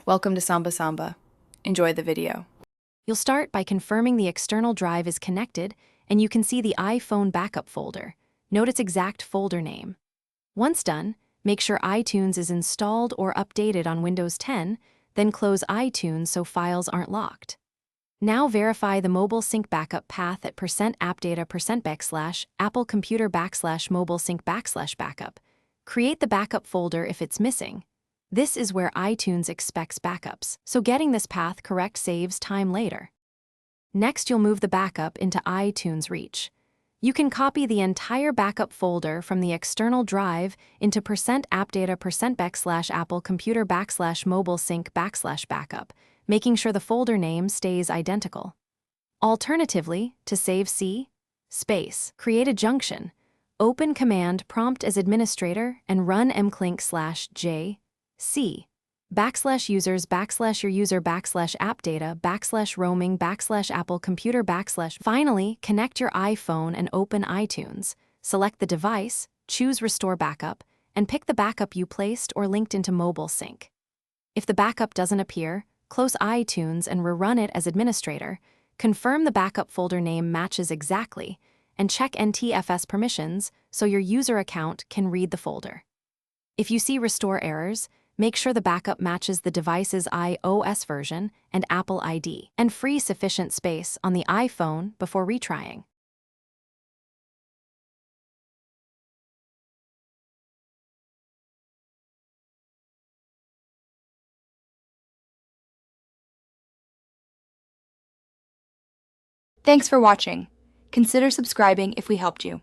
Welcome to Samba Samba. Enjoy the video. You'll start by confirming the external drive is connected, and you can see the iPhone backup folder. Note its exact folder name. Once done, make sure iTunes is installed or updated on Windows 10, then close iTunes so files aren't locked. Now verify the mobile sync backup path at %appdata% Apple computer /mobile sync /backup. Create the backup folder if it's missing. This is where iTunes expects backups, so getting this path correct saves time later. Next, you'll move the backup into iTunes Reach. You can copy the entire backup folder from the external drive into %appdata% Apple computer /mobile sync /backup, making sure the folder name stays identical. Alternatively, to save create a junction, open command prompt as administrator and run mclink/j /users /your user /appdata /roaming /Apple computer /. Finally, connect your iPhone and open iTunes. Select the device, choose Restore Backup, and pick the backup you placed or linked into Mobile Sync. If the backup doesn't appear, close iTunes and rerun it as administrator. Confirm the backup folder name matches exactly, and check NTFS permissions so your user account can read the folder. If you see restore errors, make sure the backup matches the device's iOS version and Apple ID, and free sufficient space on the iPhone before retrying. Thanks for watching. Consider subscribing if we helped you.